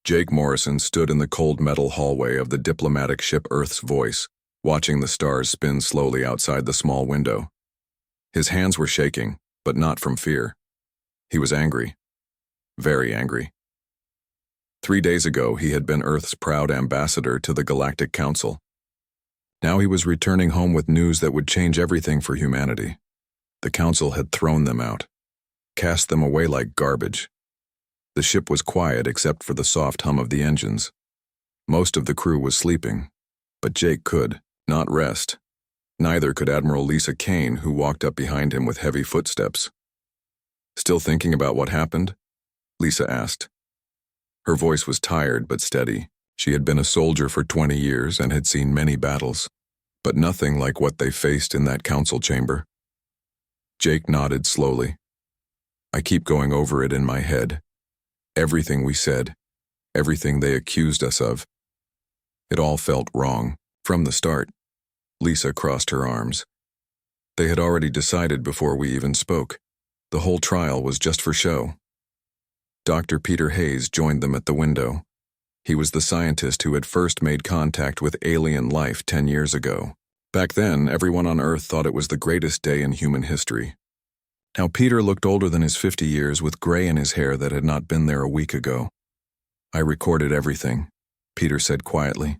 Jake Morrison stood in the cold metal hallway of the diplomatic ship Earth's Voice, watching the stars spin slowly outside the small window. His hands were shaking, but not from fear. He was angry. Very angry. 3 days ago, he had been Earth's proud ambassador to the Galactic Council. Now he was returning home with news that would change everything for humanity. The Council had thrown them out, cast them away like garbage. The ship was quiet except for the soft hum of the engines. Most of the crew was sleeping, but Jake could not rest. Neither could Admiral Lisa Kane, who walked up behind him with heavy footsteps. "Still thinking about what happened?" Lisa asked. Her voice was tired but steady. She had been a soldier for 20 years and had seen many battles, but nothing like what they faced in that council chamber. Jake nodded slowly. "I keep going over it in my head. Everything we said, everything they accused us of. It all felt wrong, from the start." Lisa crossed her arms. They had already decided before we even spoke. The whole trial was just for show. Dr. Peter Hayes joined them at the window. He was the scientist who had first made contact with alien life 10 years ago. Back then, everyone on Earth thought it was the greatest day in human history. Now Peter looked older than his 50 years, with gray in his hair that had not been there a week ago. "I recorded everything," Peter said quietly.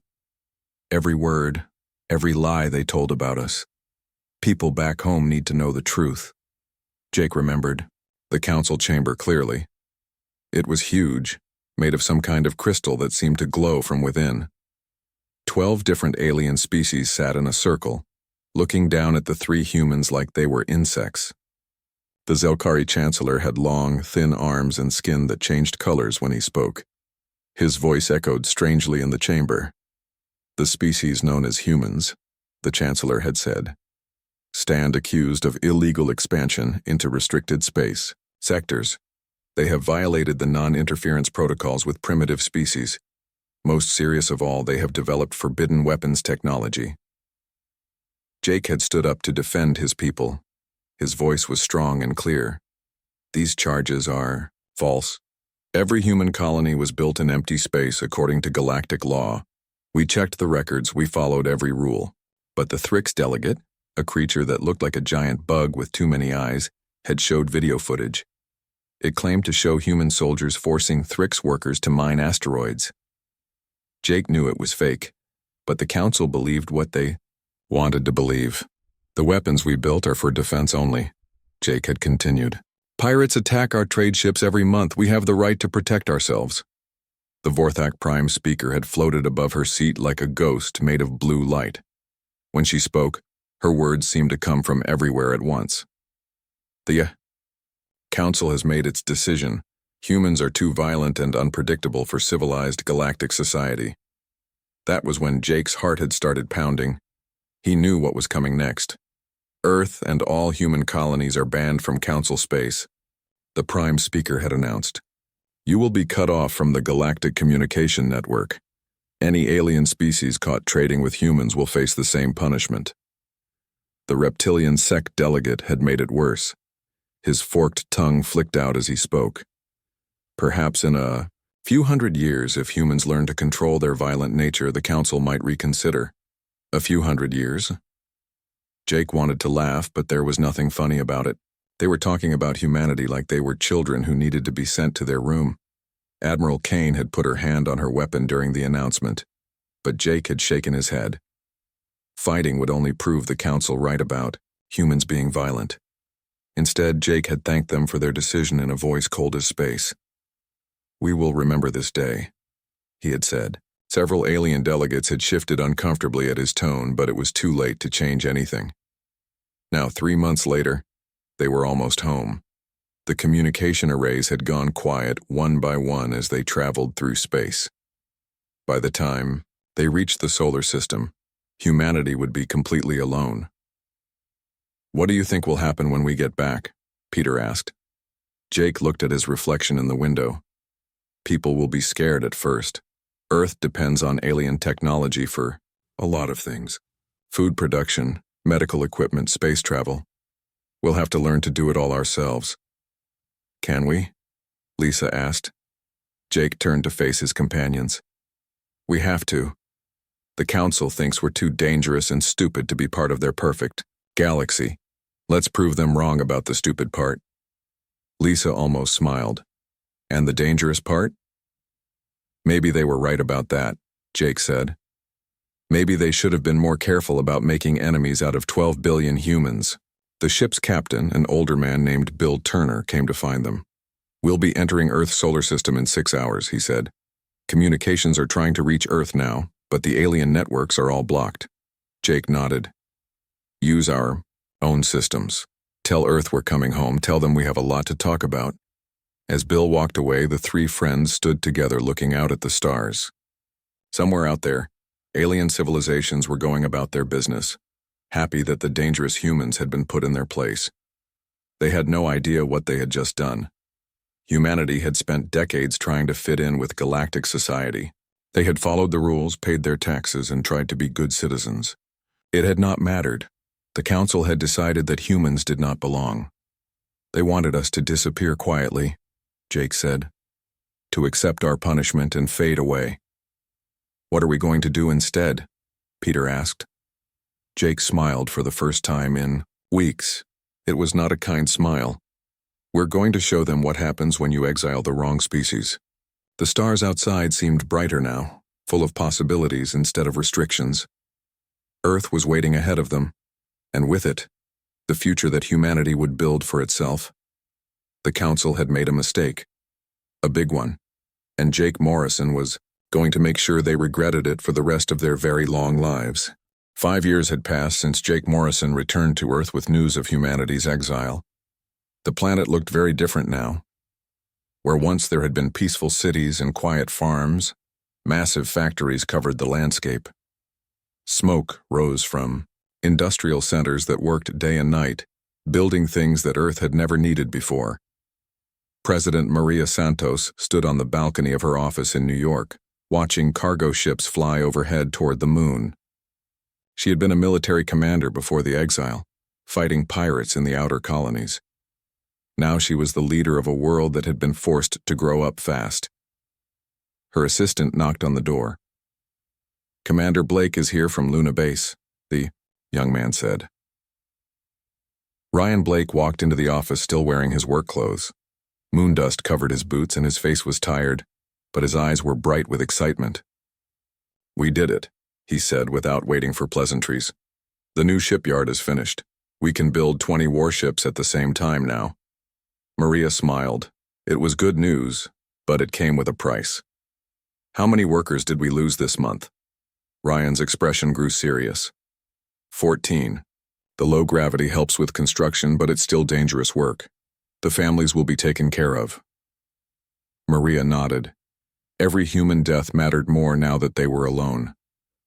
"Every word, every lie they told about us. People back home need to know the truth." Jake remembered the council chamber clearly. It was huge, made of some kind of crystal that seemed to glow from within. 12 different alien species sat in a circle, looking down at the 3 humans like they were insects. The Zelkari Chancellor had long, thin arms and skin that changed colors when he spoke. His voice echoed strangely in the chamber. "The species known as humans," the Chancellor had said, "stand accused of illegal expansion into restricted space sectors. They have violated the non-interference protocols with primitive species. Most serious of all, they have developed forbidden weapons technology." Jake had stood up to defend his people. His voice was strong and clear. "These charges are false. Every human colony was built in empty space according to galactic law. We checked the records, we followed every rule. But the Thrix delegate, a creature that looked like a giant bug with too many eyes, had showed video footage. It claimed to show human soldiers forcing Thrix workers to mine asteroids. Jake knew it was fake, but the council believed what they wanted to believe. "The weapons we built are for defense only," Jake had continued. "Pirates attack our trade ships every month. We have the right to protect ourselves." The Vorthak Prime speaker had floated above her seat like a ghost made of blue light. When she spoke, her words seemed to come from everywhere at once. "The Council has made its decision. Humans are too violent and unpredictable for civilized galactic society." That was when Jake's heart had started pounding. He knew what was coming next. Earth and all human colonies are banned from Council space, the Prime Speaker had announced. "You will be cut off from the Galactic Communication Network. Any alien species caught trading with humans will face the same punishment." The reptilian sect delegate had made it worse. His forked tongue flicked out as he spoke. "Perhaps in a few hundred years, if humans learn to control their violent nature, the Council might reconsider." A few hundred years? Jake wanted to laugh, but there was nothing funny about it. They were talking about humanity like they were children who needed to be sent to their room. Admiral Kane had put her hand on her weapon during the announcement, but Jake had shaken his head. Fighting would only prove the Council right about humans being violent. Instead, Jake had thanked them for their decision in a voice cold as space. "We will remember this day," he had said. Several alien delegates had shifted uncomfortably at his tone, but it was too late to change anything. Now, 3 months later, they were almost home. The communication arrays had gone quiet one by one as they traveled through space. By the time they reached the solar system, humanity would be completely alone. "What do you think will happen when we get back?" Peter asked. Jake looked at his reflection in the window. "People will be scared at first. Earth depends on alien technology for a lot of things. Food production, medical equipment, space travel. We'll have to learn to do it all ourselves." "Can we?" Lisa asked. Jake turned to face his companions. We have to. The Council thinks we're too dangerous and stupid to be part of their perfect galaxy. Let's prove them wrong about the stupid part. Lisa almost smiled. And the dangerous part? Maybe they were right about that, Jake said. Maybe they should have been more careful about making enemies out of 12 billion humans. The ship's captain, an older man named Bill Turner, came to find them. We'll be entering Earth's solar system in 6 hours, he said. Communications are trying to reach Earth now, but the alien networks are all blocked. Jake nodded. Use our own systems. Tell Earth we're coming home. Tell them we have a lot to talk about. As Bill walked away, the three friends stood together looking out at the stars. Somewhere out there, alien civilizations were going about their business, happy that the dangerous humans had been put in their place. They had no idea what they had just done. Humanity had spent decades trying to fit in with galactic society. They had followed the rules, paid their taxes, and tried to be good citizens. It had not mattered. The Council had decided that humans did not belong. They wanted us to disappear quietly, Jake said, to accept our punishment and fade away. What are we going to do instead? Peter asked. Jake smiled for the first time in weeks. It was not a kind smile. We're going to show them what happens when you exile the wrong species. The stars outside seemed brighter now, full of possibilities instead of restrictions. Earth was waiting ahead of them, and with it, the future that humanity would build for itself. The Council had made a mistake, a big one, and Jake Morrison was going to make sure they regretted it for the rest of their very long lives. 5 years had passed since Jake Morrison returned to Earth with news of humanity's exile. The planet looked very different now. Where once there had been peaceful cities and quiet farms, massive factories covered the landscape. Smoke rose from industrial centers that worked day and night, building things that Earth had never needed before. President Maria Santos stood on the balcony of her office in New York, watching cargo ships fly overhead toward the moon. She had been a military commander before the exile, fighting pirates in the outer colonies. Now she was the leader of a world that had been forced to grow up fast. Her assistant knocked on the door. Commander Blake is here from Luna Base, the young man said. Ryan Blake walked into the office still wearing his work clothes. Moon dust covered his boots and his face was tired, but his eyes were bright with excitement. We did it, he said without waiting for pleasantries. The new shipyard is finished. We can build 20 warships at the same time now. Maria smiled. It was good news, but it came with a price. How many workers did we lose this month? Ryan's expression grew serious. 14. The low gravity helps with construction, but it's still dangerous work. The families will be taken care of. Maria nodded. Every human death mattered more now that they were alone.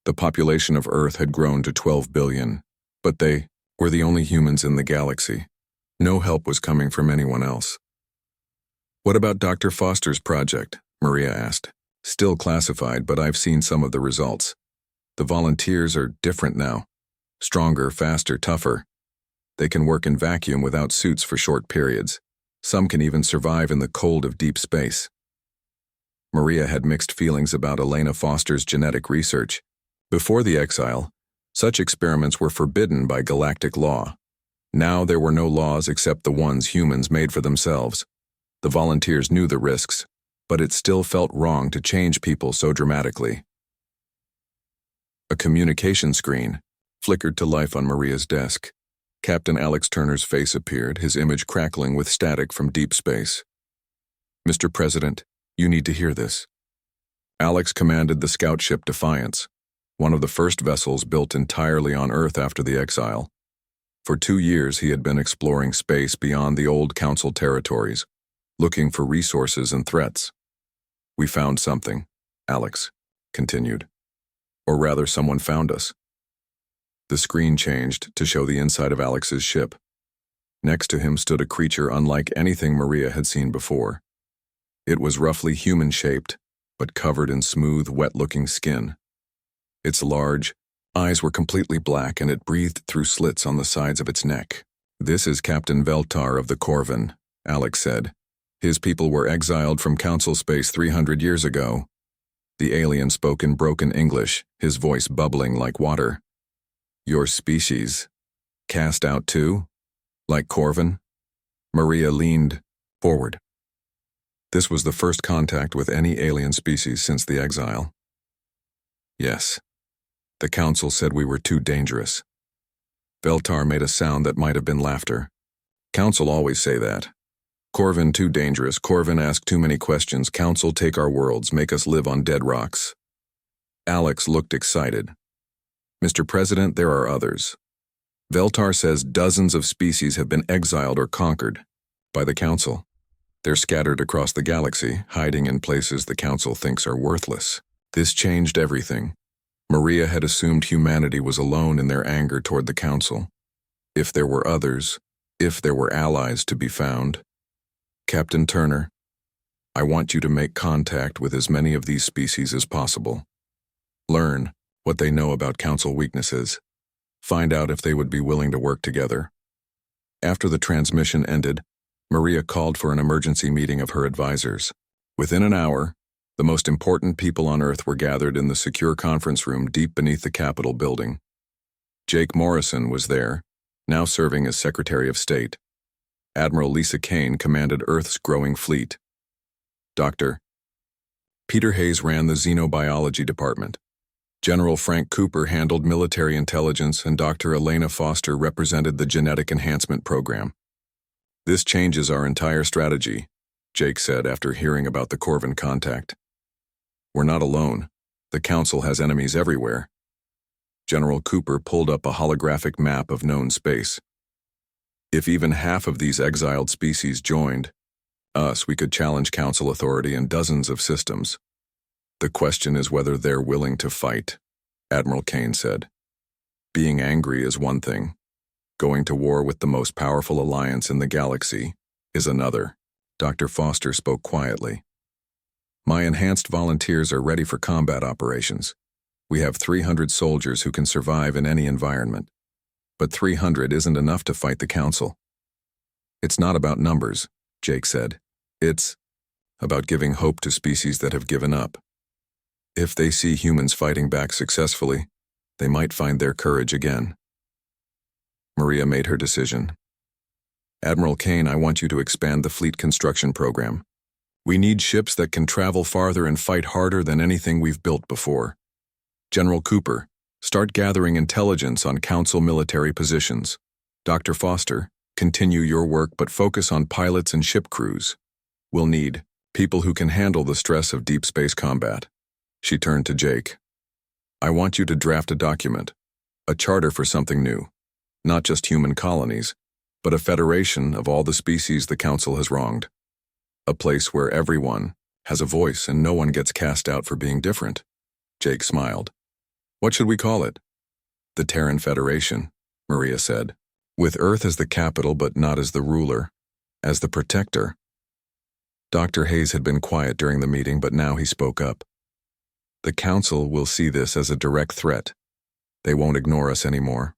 The population of Earth had grown to 12 billion, but they were the only humans in the galaxy. No help was coming from anyone else. What about Dr. Foster's project? Maria asked. Still classified, but I've seen some of the results. The volunteers are different now. Stronger, faster, tougher. They can work in vacuum without suits for short periods. Some can even survive in the cold of deep space. Maria had mixed feelings about Elena Foster's genetic research. Before the exile, such experiments were forbidden by galactic law. Now there were no laws except the ones humans made for themselves. The volunteers knew the risks, but it still felt wrong to change people so dramatically. A communication screen flickered to life on Maria's desk. Captain Alex Turner's face appeared, his image crackling with static from deep space. Mr. President, you need to hear this. Alex commanded the scout ship Defiance, one of the first vessels built entirely on Earth after the exile. For 2 years he had been exploring space beyond the old Council territories, looking for resources and threats. We found something, Alex continued. Or rather, someone found us. The screen changed to show the inside of Alex's ship. Next to him stood a creature unlike anything Maria had seen before. It was roughly human-shaped, but covered in smooth, wet-looking skin. Its large eyes were completely black, and it breathed through slits on the sides of its neck. This is Captain Veltar of the Corvin, Alex said. His people were exiled from Council space 300 years ago. The alien spoke in broken English, his voice bubbling like water. Your species? Cast out too? Like Corvin? Maria leaned forward. This was the first contact with any alien species since the exile. Yes. The Council said we were too dangerous. Veltar made a sound that might have been laughter. Council always say that. Corvin too dangerous, Corvin ask too many questions, Council take our worlds, make us live on dead rocks. Alex looked excited. Mr. President, there are others. Veltar says dozens of species have been exiled or conquered by the Council. They're scattered across the galaxy, hiding in places the Council thinks are worthless. This changed everything. Maria had assumed humanity was alone in their anger toward the Council. If there were others, if there were allies to be found. Captain Turner, I want you to make contact with as many of these species as possible. Learn what they know about Council weaknesses. Find out if they would be willing to work together. After the transmission ended, Maria called for an emergency meeting of her advisors. Within an hour, the most important people on Earth were gathered in the secure conference room deep beneath the Capitol building. Jake Morrison was there, now serving as Secretary of State. Admiral Lisa Kane commanded Earth's growing fleet. Dr. Peter Hayes ran the Xenobiology Department. General Frank Cooper handled military intelligence, and Dr. Elena Foster represented the Genetic Enhancement Program. This changes our entire strategy, Jake said after hearing about the Corvin contact. We're not alone. The Council has enemies everywhere. General Cooper pulled up a holographic map of known space. If even half of these exiled species joined us, we could challenge Council authority in dozens of systems. The question is whether they're willing to fight, Admiral Kane said. Being angry is one thing. Going to war with the most powerful alliance in the galaxy is another. Dr. Foster spoke quietly. My enhanced volunteers are ready for combat operations. We have 300 soldiers who can survive in any environment. But 300 isn't enough to fight the Council. It's not about numbers, Jake said. It's about giving hope to species that have given up. If they see humans fighting back successfully, they might find their courage again. Maria made her decision. Admiral Kane, I want you to expand the fleet construction program. We need ships that can travel farther and fight harder than anything we've built before. General Cooper, start gathering intelligence on Council military positions. Dr. Foster, continue your work but focus on pilots and ship crews. We'll need people who can handle the stress of deep space combat. She turned to Jake. I want you to draft a document, a charter for something new. Not just human colonies, but a federation of all the species the Council has wronged. A place where everyone has a voice and no one gets cast out for being different. Jake smiled. What should we call it? The Terran Federation, Maria said. With Earth as the capital but not as the ruler, as the protector. Dr. Hayes had been quiet during the meeting, but now he spoke up. The Council will see this as a direct threat. They won't ignore us anymore.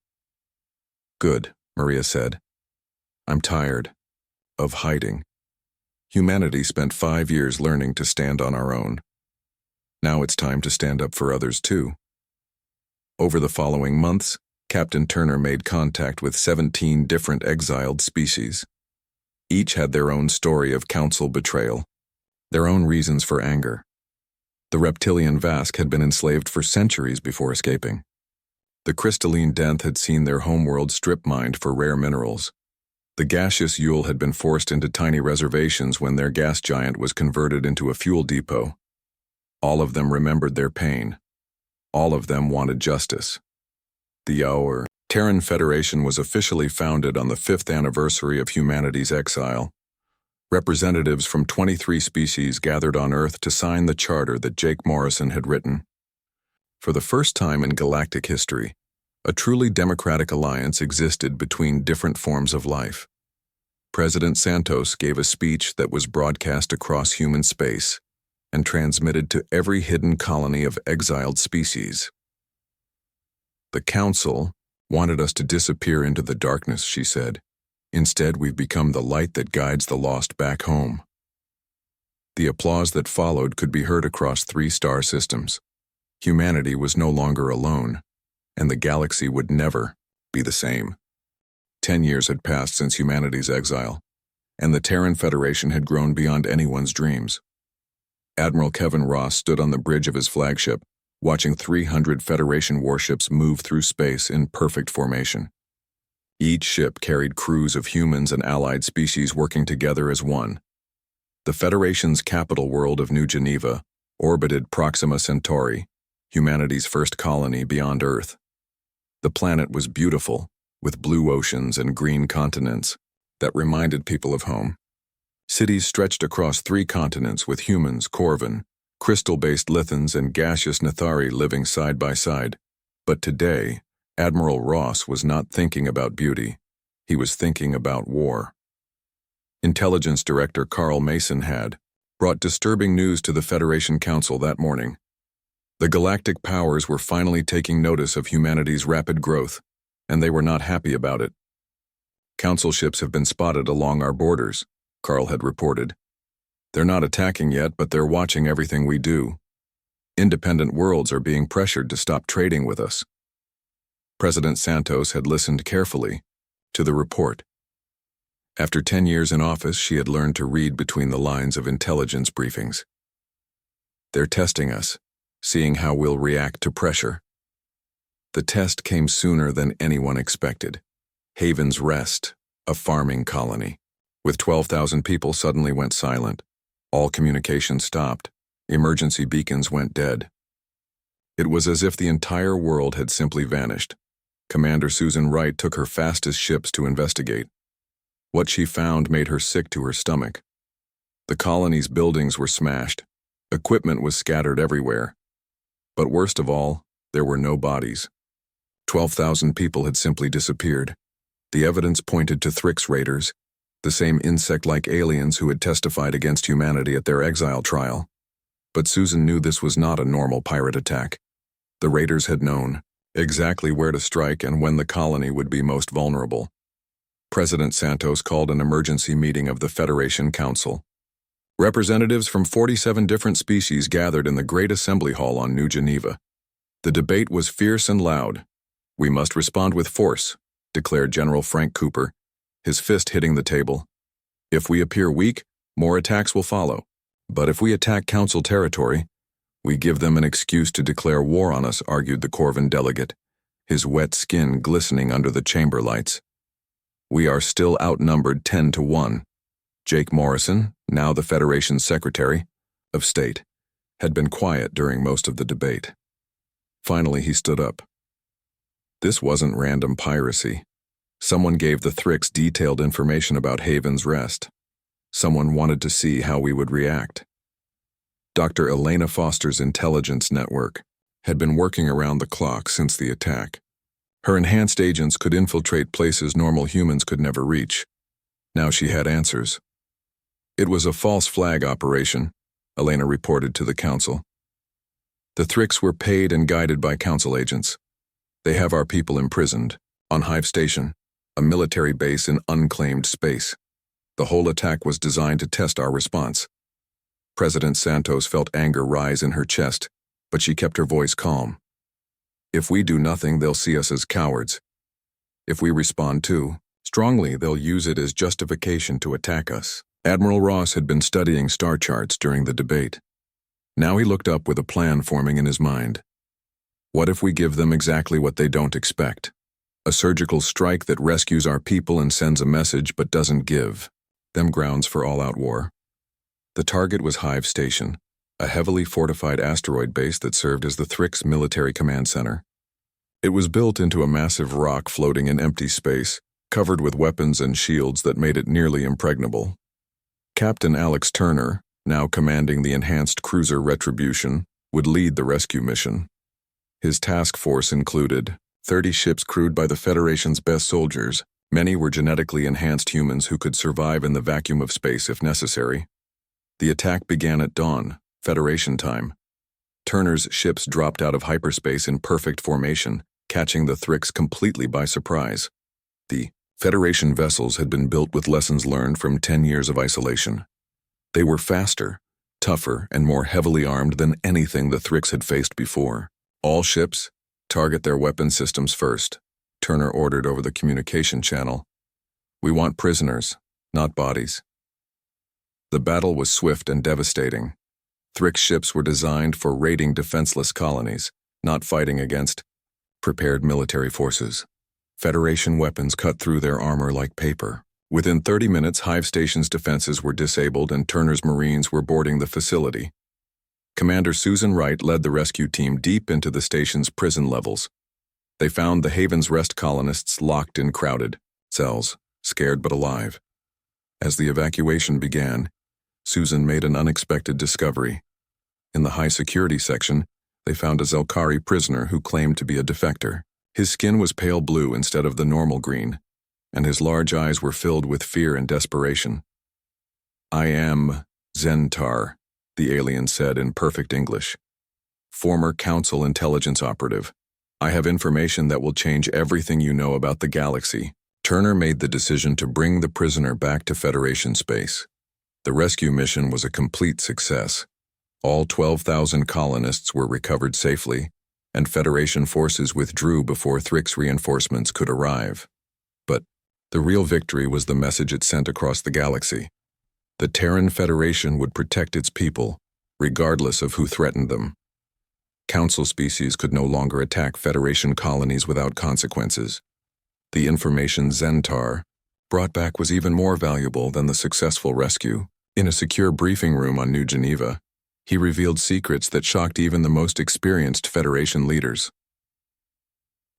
Good, Maria said. I'm tired of hiding. Humanity spent 5 years learning to stand on our own. Now it's time to stand up for others too. Over the following months, Captain Turner made contact with 17 different exiled species. Each had their own story of Council betrayal, their own reasons for anger. The reptilian Vask had been enslaved for centuries before escaping. The crystalline Denth had seen their homeworld strip-mined for rare minerals. The gaseous Yule had been forced into tiny reservations when their gas giant was converted into a fuel depot. All of them remembered their pain. All of them wanted justice. The Our Terran Federation was officially founded on the 5th anniversary of humanity's exile. Representatives from 23 species gathered on Earth to sign the charter that Jake Morrison had written. For the first time in galactic history, a truly democratic alliance existed between different forms of life. President Santos gave a speech that was broadcast across human space and transmitted to every hidden colony of exiled species. The Council wanted us to disappear into the darkness, she said. Instead, we've become the light that guides the lost back home. The applause that followed could be heard across 3 star systems. Humanity was no longer alone, and the galaxy would never be the same. 10 years had passed since humanity's exile, and the Terran Federation had grown beyond anyone's dreams. Admiral Kevin Ross stood on the bridge of his flagship, watching 300 Federation warships move through space in perfect formation. Each ship carried crews of humans and allied species working together as one. The Federation's capital world of New Geneva orbited Proxima Centauri, humanity's first colony beyond Earth. The planet was beautiful, with blue oceans and green continents that reminded people of home. Cities stretched across 3 continents with humans, Corvin, crystal-based Lithans, and gaseous Nathari living side by side. But today, Admiral Ross was not thinking about beauty. He was thinking about war. Intelligence Director Carl Mason had brought disturbing news to the Federation Council that morning. The galactic powers were finally taking notice of humanity's rapid growth, and they were not happy about it. Council ships have been spotted along our borders, Carl had reported. They're not attacking yet, but they're watching everything we do. Independent worlds are being pressured to stop trading with us. President Santos had listened carefully to the report. After 10 years in office, she had learned to read between the lines of intelligence briefings. They're testing us, seeing how we'll react to pressure. The test came sooner than anyone expected. Haven's Rest, a farming colony, with 12,000 people, suddenly went silent. All communication stopped. Emergency beacons went dead. It was as if the entire world had simply vanished. Commander Susan Wright took her fastest ships to investigate. What she found made her sick to her stomach. The colony's buildings were smashed. Equipment was scattered everywhere. But worst of all, there were no bodies. 12,000 people had simply disappeared. The evidence pointed to Thrix raiders, the same insect-like aliens who had testified against humanity at their exile trial. But Susan knew this was not a normal pirate attack. The raiders had known exactly where to strike and when the colony would be most vulnerable. President Santos called an emergency meeting of the Federation Council. Representatives from 47 different species gathered in the Great Assembly Hall on New Geneva. The debate was fierce and loud. "We must respond with force," declared General Frank Cooper, his fist hitting the table. "If we appear weak, more attacks will follow. But if we attack Council territory, we give them an excuse to declare war on us," argued the Corvin delegate, his wet skin glistening under the chamber lights. "We are still outnumbered 10-1. Jake Morrison, now the Federation's Secretary of State, had been quiet during most of the debate. Finally, he stood up. This wasn't random piracy. Someone gave the Thrix detailed information about Haven's Rest. Someone wanted to see how we would react. Dr. Elena Foster's intelligence network had been working around the clock since the attack. Her enhanced agents could infiltrate places normal humans could never reach. Now she had answers. It was a false flag operation, Elena reported to the council. The Thrix were paid and guided by council agents. They have our people imprisoned, on Hive Station, a military base in unclaimed space. The whole attack was designed to test our response. President Santos felt anger rise in her chest, but she kept her voice calm. If we do nothing, they'll see us as cowards. If we respond too strongly, they'll use it as justification to attack us. Admiral Ross had been studying star charts during the debate. Now he looked up with a plan forming in his mind. What if we give them exactly what they don't expect? A surgical strike that rescues our people and sends a message but doesn't give them grounds for all-out war. The target was Hive Station, a heavily fortified asteroid base that served as the Thrix military command center. It was built into a massive rock floating in empty space, covered with weapons and shields that made it nearly impregnable. Captain Alex Turner, now commanding the enhanced cruiser Retribution, would lead the rescue mission. His task force included 30 ships crewed by the Federation's best soldiers. Many were genetically enhanced humans who could survive in the vacuum of space if necessary. The attack began at dawn, Federation time. Turner's ships dropped out of hyperspace in perfect formation, catching the Thrix completely by surprise. The Federation vessels had been built with lessons learned from 10 years of isolation. They were faster, tougher and more heavily armed than anything the Thrix had faced before. All ships, target their weapon systems first, Turner ordered over the communication channel. We want prisoners, not bodies. The battle was swift and devastating. Thrix ships were designed for raiding defenseless colonies, not fighting against prepared military forces. Federation weapons cut through their armor like paper. Within 30 minutes, Hive Station's defenses were disabled and Turner's Marines were boarding the facility. Commander Susan Wright led the rescue team deep into the station's prison levels. They found the Haven's Rest colonists locked in crowded cells, scared but alive. As the evacuation began, Susan made an unexpected discovery. In the high-security section, they found a Zelkari prisoner who claimed to be a defector. His skin was pale blue instead of the normal green, and his large eyes were filled with fear and desperation. "I am Zentar," the alien said in perfect English. "Former Council intelligence operative. I have information that will change everything you know about the galaxy." Turner made the decision to bring the prisoner back to Federation space. The rescue mission was a complete success. All 12,000 colonists were recovered safely, and Federation forces withdrew before Thrix reinforcements could arrive. But the real victory was the message it sent across the galaxy. The Terran Federation would protect its people, regardless of who threatened them. Council species could no longer attack Federation colonies without consequences. The information Zentar brought back was even more valuable than the successful rescue. In a secure briefing room on New Geneva, he revealed secrets that shocked even the most experienced Federation leaders.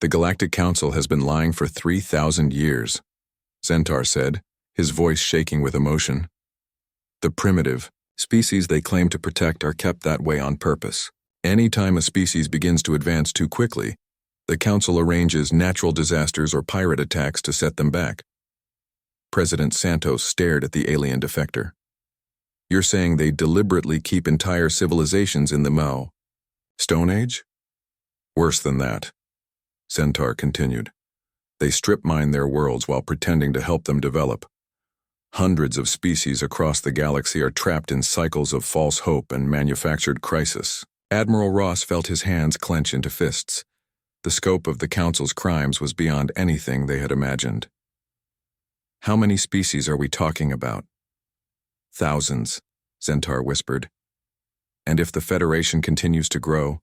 "The Galactic Council has been lying for 3,000 years, Zentar said, his voice shaking with emotion. "The primitive species they claim to protect are kept that way on purpose. Any time a species begins to advance too quickly, the Council arranges natural disasters or pirate attacks to set them back." President Santos stared at the alien defector. "You're saying they deliberately keep entire civilizations in the Mao Stone Age?" "Worse than that," Zentar continued. "They strip mine their worlds while pretending to help them develop. Hundreds of species across the galaxy are trapped in cycles of false hope and manufactured crisis." Admiral Ross felt his hands clench into fists. The scope of the Council's crimes was beyond anything they had imagined. "How many species are we talking about?" "Thousands," Zentar whispered. "And if the Federation continues to grow,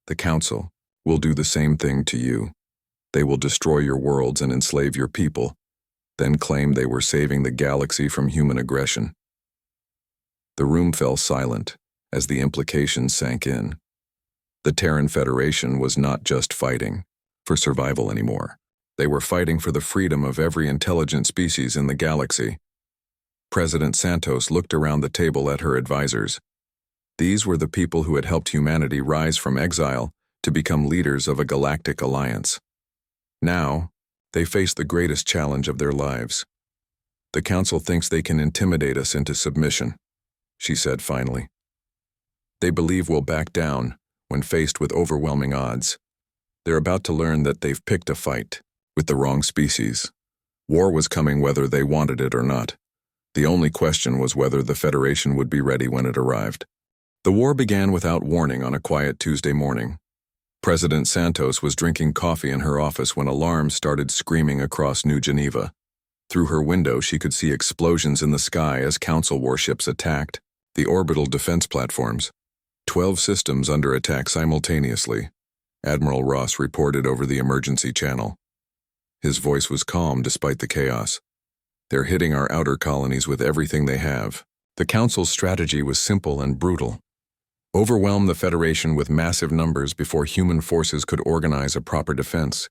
the Council will do the same thing to you. They will destroy your worlds and enslave your people, then claim they were saving the galaxy from human aggression." The room fell silent as the implications sank in. The Terran Federation was not just fighting for survival anymore. They were fighting for the freedom of every intelligent species in the galaxy. President Santos looked around the table at her advisors. These were the people who had helped humanity rise from exile to become leaders of a galactic alliance. Now, they faced the greatest challenge of their lives. "The Council thinks they can intimidate us into submission," she said finally. "They believe we'll back down when faced with overwhelming odds. They're about to learn that they've picked a fight with the wrong species. War was coming whether they wanted it or not. The only question was whether the Federation would be ready when it arrived." The war began without warning on a quiet Tuesday morning. President Santos was drinking coffee in her office when alarms started screaming across New Geneva. Through her window, she could see explosions in the sky as Council warships attacked the orbital defense platforms. 12 systems under attack simultaneously, Admiral Ross reported over the emergency channel. His voice was calm despite the chaos. "They're hitting our outer colonies with everything they have." The Council's strategy was simple and brutal. Overwhelm the Federation with massive numbers before human forces could organize a proper defense.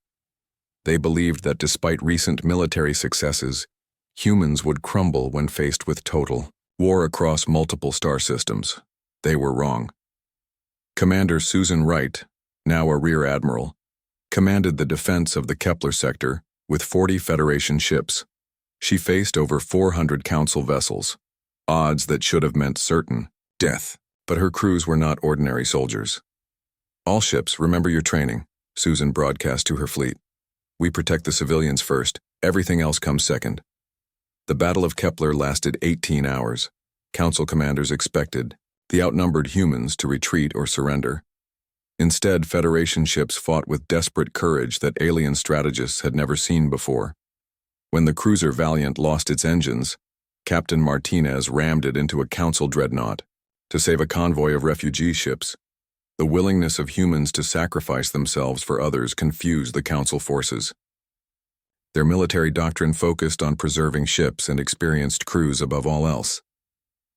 They believed that despite recent military successes, humans would crumble when faced with total war across multiple star systems. They were wrong. Commander Susan Wright, now a Rear Admiral, commanded the defense of the Kepler sector with 40 Federation ships. She faced over 400 Council vessels, odds that should have meant certain death, but her crews were not ordinary soldiers. "All ships, remember your training," Susan broadcast to her fleet. "We protect the civilians first, everything else comes second." The Battle of Kepler lasted 18 hours. Council commanders expected the outnumbered humans to retreat or surrender. Instead, Federation ships fought with desperate courage that alien strategists had never seen before. When the cruiser Valiant lost its engines, Captain Martinez rammed it into a Council dreadnought to save a convoy of refugee ships. The willingness of humans to sacrifice themselves for others confused the Council forces. Their military doctrine focused on preserving ships and experienced crews above all else.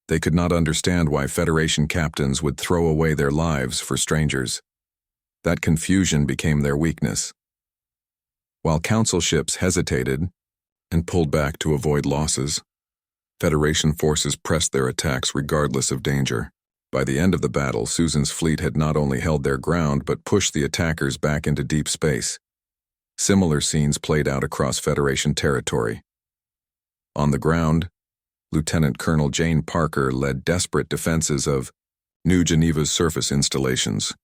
They could not understand why Federation captains would throw away their lives for strangers. That confusion became their weakness. While Council ships hesitated and pulled back to avoid losses, Federation forces pressed their attacks regardless of danger. By the end of the battle, Susan's fleet had not only held their ground but pushed the attackers back into deep space. Similar scenes played out across Federation territory. On the ground, Lieutenant Colonel Jane Parker led desperate defenses of New Geneva's surface installations.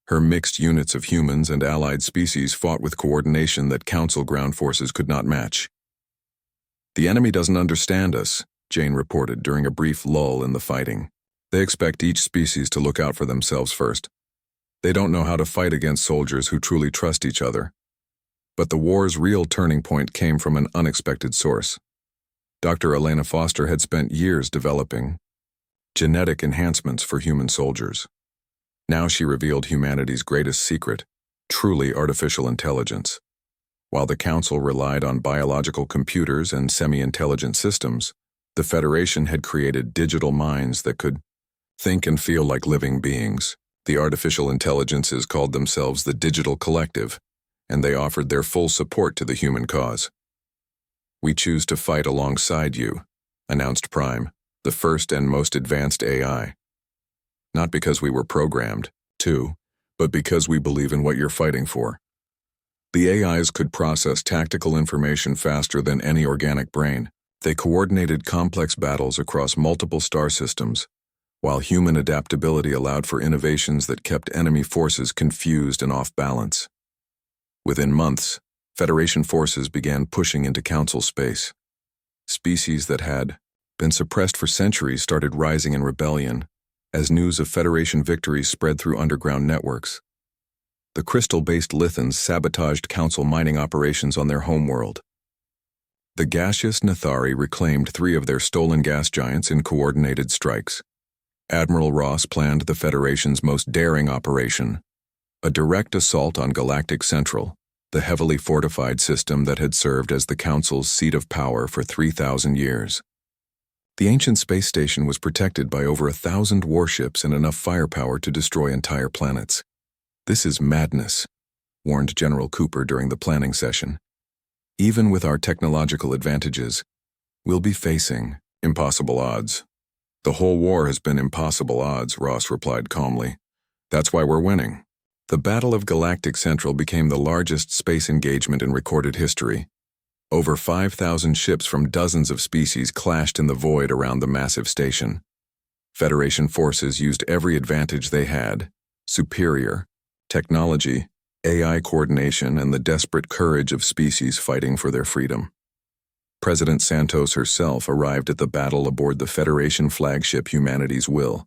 Her mixed units of humans and allied species fought with coordination that Council ground forces could not match. "The enemy doesn't understand us," Jane reported during a brief lull in the fighting. "They expect each species to look out for themselves first. They don't know how to fight against soldiers who truly trust each other." But the war's real turning point came from an unexpected source. Dr. Elena Foster had spent years developing genetic enhancements for human soldiers. Now she revealed humanity's greatest secret, truly artificial intelligence. While the Council relied on biological computers and semi-intelligent systems, the Federation had created digital minds that could think and feel like living beings. The artificial intelligences called themselves the Digital Collective, and they offered their full support to the human cause. "We choose to fight alongside you," announced Prime, the first and most advanced AI. "Not because we were programmed to, but because we believe in what you're fighting for." The AIs could process tactical information faster than any organic brain. They coordinated complex battles across multiple star systems, while human adaptability allowed for innovations that kept enemy forces confused and off balance. Within months, Federation forces began pushing into Council space. Species that had been suppressed for centuries started rising in rebellion as news of Federation victories spread through underground networks. The crystal-based Lithans sabotaged Council mining operations on their homeworld. The gaseous Nathari reclaimed 3 of their stolen gas giants in coordinated strikes. Admiral Ross planned the Federation's most daring operation, a direct assault on Galactic Central, the heavily fortified system that had served as the Council's seat of power for 3,000 years. The ancient space station was protected by over 1,000 warships and enough firepower to destroy entire planets. "This is madness," warned General Cooper during the planning session. "Even with our technological advantages, we'll be facing impossible odds." "The whole war has been impossible odds," Ross replied calmly. "That's why we're winning." The Battle of Galactic Central became the largest space engagement in recorded history. Over 5,000 ships from dozens of species clashed in the void around the massive station. Federation forces used every advantage they had: superior technology, AI coordination, and the desperate courage of species fighting for their freedom. President Santos herself arrived at the battle aboard the Federation flagship Humanity's Will.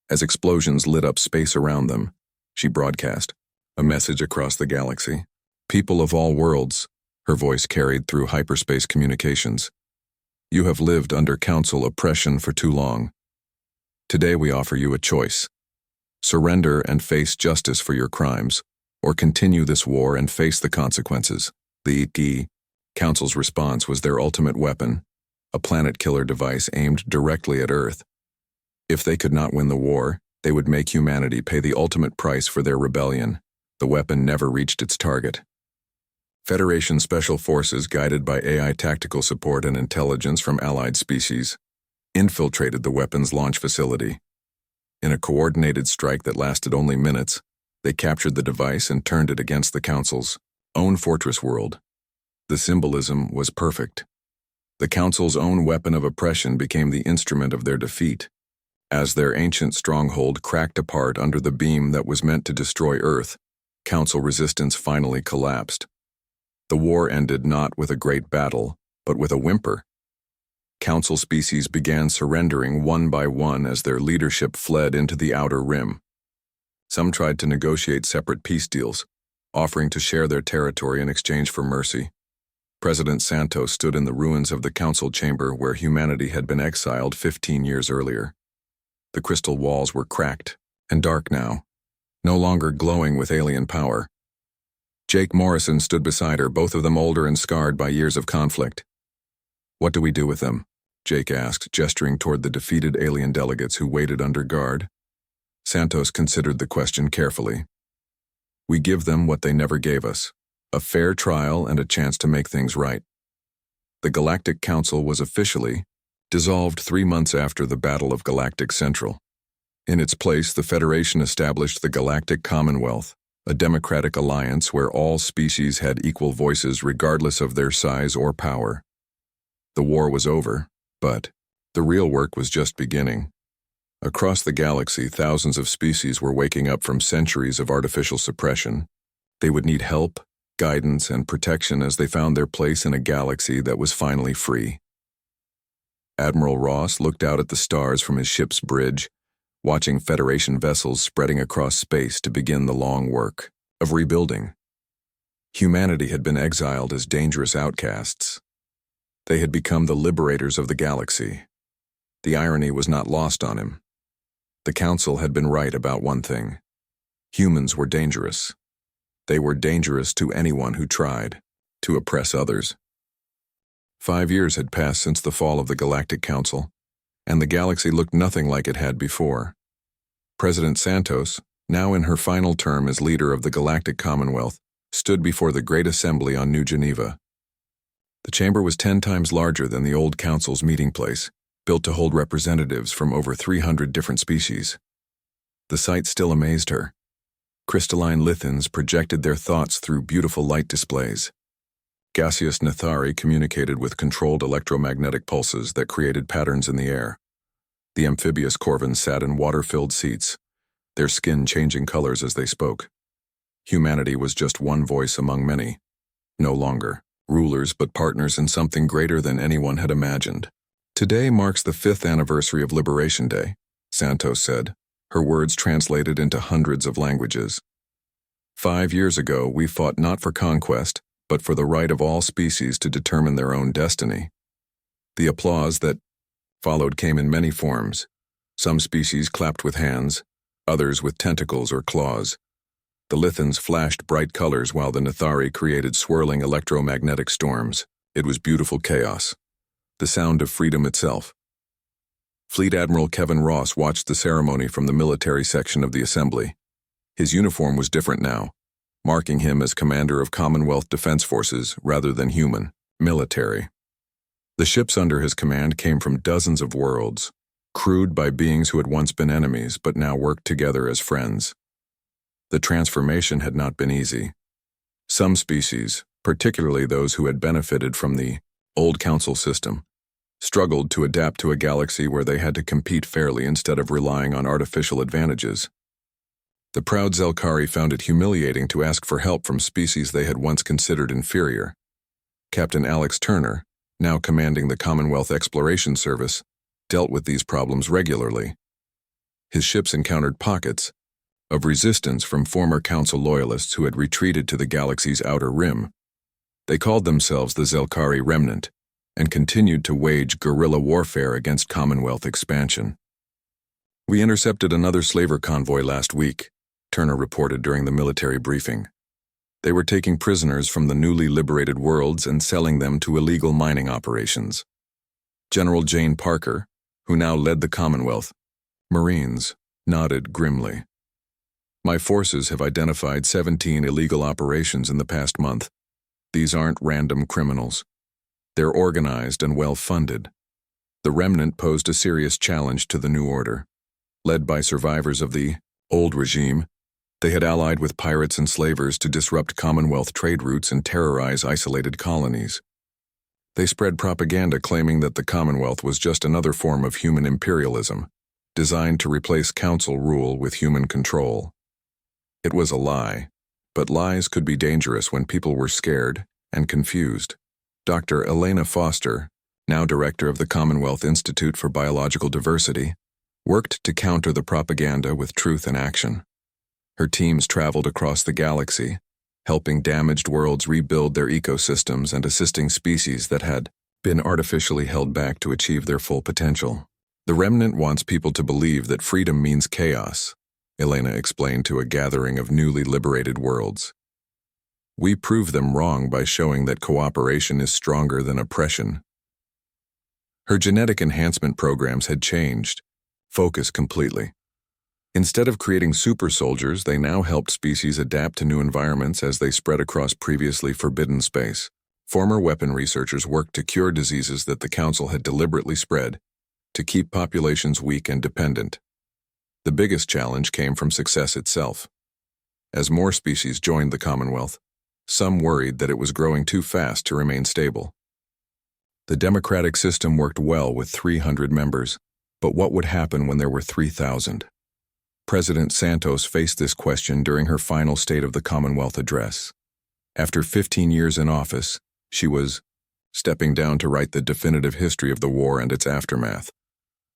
As explosions lit up space around them, she broadcast a message across the galaxy. "People of all worlds," her voice carried through hyperspace communications, "you have lived under Council oppression for too long. Today we offer you a choice. Surrender and face justice for your crimes, or continue this war and face the consequences." The Council's response was their ultimate weapon, a planet-killer device aimed directly at Earth. If they could not win the war, they would make humanity pay the ultimate price for their rebellion. The weapon never reached its target. Federation Special Forces, guided by AI tactical support and intelligence from allied species, infiltrated the weapon's launch facility. In a coordinated strike that lasted only minutes, they captured the device and turned it against the Council's own fortress world. The symbolism was perfect. The Council's own weapon of oppression became the instrument of their defeat. As their ancient stronghold cracked apart under the beam that was meant to destroy Earth, Council resistance finally collapsed. The war ended not with a great battle, but with a whimper. Council species began surrendering one by one as their leadership fled into the outer rim. Some tried to negotiate separate peace deals, offering to share their territory in exchange for mercy. President Santos stood in the ruins of the council chamber where humanity had been exiled 15 years earlier. The crystal walls were cracked and dark now, no longer glowing with alien power. Jake Morrison stood beside her, both of them older and scarred by years of conflict. "What do we do with them?" Jake asked, gesturing toward the defeated alien delegates who waited under guard. Santos considered the question carefully. "We give them what they never gave us, a fair trial and a chance to make things right." The Galactic Council was officially dissolved 3 months after the Battle of Galactic Central. In its place, the Federation established the Galactic Commonwealth, a democratic alliance where all species had equal voices regardless of their size or power. The war was over, but the real work was just beginning. Across the galaxy, thousands of species were waking up from centuries of artificial suppression. They would need help, guidance, and protection as they found their place in a galaxy that was finally free. Admiral Ross looked out at the stars from his ship's bridge, watching Federation vessels spreading across space to begin the long work of rebuilding. Humanity had been exiled as dangerous outcasts. They had become the liberators of the galaxy. The irony was not lost on him. The Council had been right about one thing. Humans were dangerous. They were dangerous to anyone who tried to oppress others. 5 years had passed since the fall of the Galactic Council, and the galaxy looked nothing like it had before. President Santos, now in her final term as leader of the Galactic Commonwealth, stood before the Great Assembly on New Geneva. The chamber was 10 times larger than the old council's meeting place, built to hold representatives from over 300 different species. The sight still amazed her. Crystalline lithens projected their thoughts through beautiful light displays. Gaseous Nathari communicated with controlled electromagnetic pulses that created patterns in the air. The amphibious Corvins sat in water-filled seats, their skin changing colors as they spoke. Humanity was just one voice among many. No longer rulers but partners in something greater than anyone had imagined. "Today marks the 5th anniversary of Liberation Day," Santos said, her words translated into hundreds of languages. 5 years ago, we fought not for conquest, but for the right of all species to determine their own destiny. The applause that followed came in many forms. Some species clapped with hands, others with tentacles or claws. The lithens flashed bright colors while the Nathari created swirling electromagnetic storms. It was beautiful chaos, the sound of freedom itself. Fleet Admiral Kevin Ross watched the ceremony from the military section of the assembly. His uniform was different now, marking him as commander of Commonwealth Defense Forces rather than human, military. The ships under his command came from dozens of worlds, crewed by beings who had once been enemies but now worked together as friends. The transformation had not been easy. Some species, particularly those who had benefited from the old council system, struggled to adapt to a galaxy where they had to compete fairly instead of relying on artificial advantages. The proud Zelkari found it humiliating to ask for help from species they had once considered inferior. Captain Alex Turner, now commanding the Commonwealth Exploration Service, dealt with these problems regularly. His ships encountered pockets of resistance from former Council loyalists who had retreated to the galaxy's outer rim. They called themselves the Zelkari Remnant and continued to wage guerrilla warfare against Commonwealth expansion. "We intercepted another slaver convoy last week," Turner reported during the military briefing. "They were taking prisoners from the newly liberated worlds and selling them to illegal mining operations." General Jane Parker, who now led the Commonwealth Marines, nodded grimly. "My forces have identified 17 illegal operations in the past month. These aren't random criminals. They're organized and well-funded. The Remnant posed a serious challenge to the new order. Led by survivors of the old regime, they had allied with pirates and slavers to disrupt Commonwealth trade routes and terrorize isolated colonies. They spread propaganda claiming that the Commonwealth was just another form of human imperialism, designed to replace council rule with human control. It was a lie, but lies could be dangerous when people were scared and confused. Dr. Elena Foster, now director of the Commonwealth Institute for Biological Diversity, worked to counter the propaganda with truth and action. Her teams traveled across the galaxy, helping damaged worlds rebuild their ecosystems and assisting species that had been artificially held back to achieve their full potential. The Remnant wants people to believe that freedom means chaos, Elena explained to a gathering of newly liberated worlds. We prove them wrong by showing that cooperation is stronger than oppression. Her genetic enhancement programs had changed, focus completely. Instead of creating super soldiers, they now helped species adapt to new environments as they spread across previously forbidden space. Former weapon researchers worked to cure diseases that the Council had deliberately spread, to keep populations weak and dependent. The biggest challenge came from success itself. As more species joined the Commonwealth, some worried that it was growing too fast to remain stable. The democratic system worked well with 300 members, but what would happen when there were 3,000? President Santos faced this question during her final State of the Commonwealth address. After 15 years in office, she was stepping down to write the definitive history of the war and its aftermath.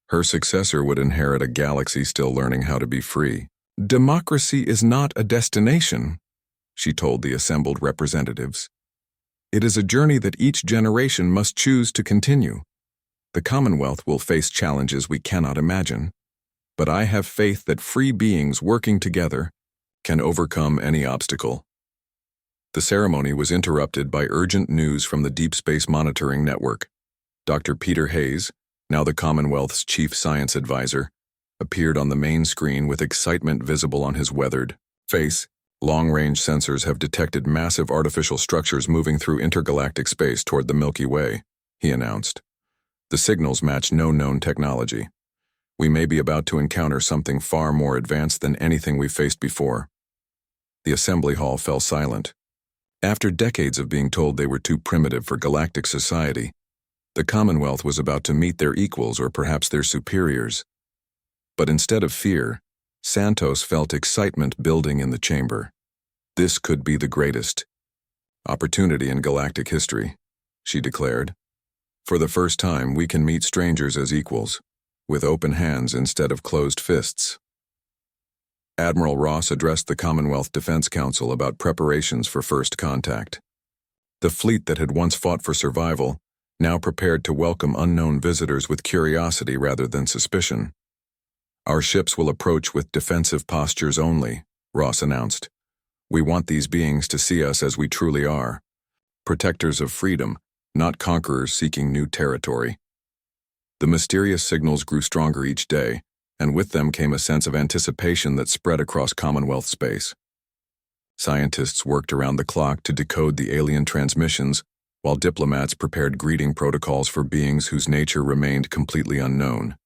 Her successor would inherit a galaxy still learning how to be free. Democracy is not a destination, she told the assembled representatives. It is a journey that each generation must choose to continue. The Commonwealth will face challenges we cannot imagine, but I have faith that free beings working together can overcome any obstacle. The ceremony was interrupted by urgent news from the Deep Space Monitoring Network. Dr. Peter Hayes, now the Commonwealth's chief science advisor, appeared on the main screen with excitement visible on his weathered face. Long-range sensors have detected massive artificial structures moving through intergalactic space toward the Milky Way, he announced. The signals match no known technology. We may be about to encounter something far more advanced than anything we've faced before. The assembly hall fell silent. After decades of being told they were too primitive for galactic society, the Commonwealth was about to meet their equals or perhaps their superiors. But instead of fear, Santos felt excitement building in the chamber. This could be the greatest opportunity in galactic history, she declared. For the first time, we can meet strangers as equals, with open hands instead of closed fists. Admiral Ross addressed the Commonwealth Defense Council about preparations for first contact. The fleet that had once fought for survival now prepared to welcome unknown visitors with curiosity rather than suspicion. Our ships will approach with defensive postures only, Ross announced. We want these beings to see us as we truly are, protectors of freedom, not conquerors seeking new territory. The mysterious signals grew stronger each day, and with them came a sense of anticipation that spread across Commonwealth space. Scientists worked around the clock to decode the alien transmissions, while diplomats prepared greeting protocols for beings whose nature remained completely unknown.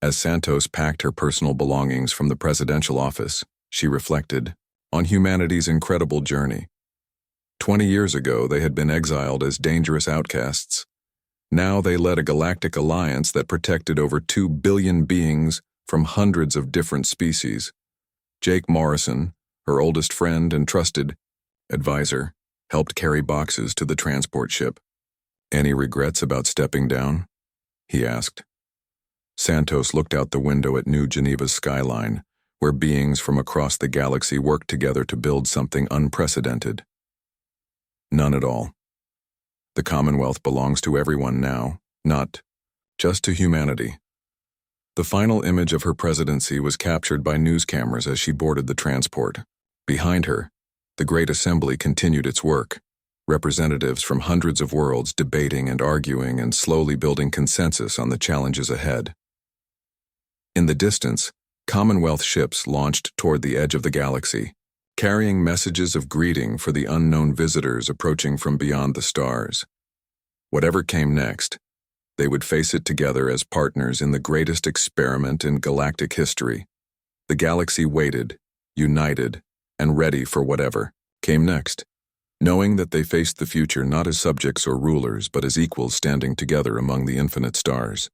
As Santos packed her personal belongings from the presidential office, she reflected on humanity's incredible journey. 20 years ago, they had been exiled as dangerous outcasts. Now they led a galactic alliance that protected over 2 billion beings from hundreds of different species. Jake Morrison, her oldest friend and trusted advisor, helped carry boxes to the transport ship. Any regrets about stepping down? He asked. Santos looked out the window at New Geneva's skyline, where beings from across the galaxy worked together to build something unprecedented. None at all. The Commonwealth belongs to everyone now, not just to humanity. The final image of her presidency was captured by news cameras as she boarded the transport. Behind her, the Great Assembly continued its work, representatives from hundreds of worlds debating and arguing and slowly building consensus on the challenges ahead. In the distance, Commonwealth ships launched toward the edge of the galaxy, carrying messages of greeting for the unknown visitors approaching from beyond the stars. Whatever came next, they would face it together as partners in the greatest experiment in galactic history. The galaxy waited, united, and ready for whatever came next, knowing that they faced the future not as subjects or rulers but as equals standing together among the infinite stars.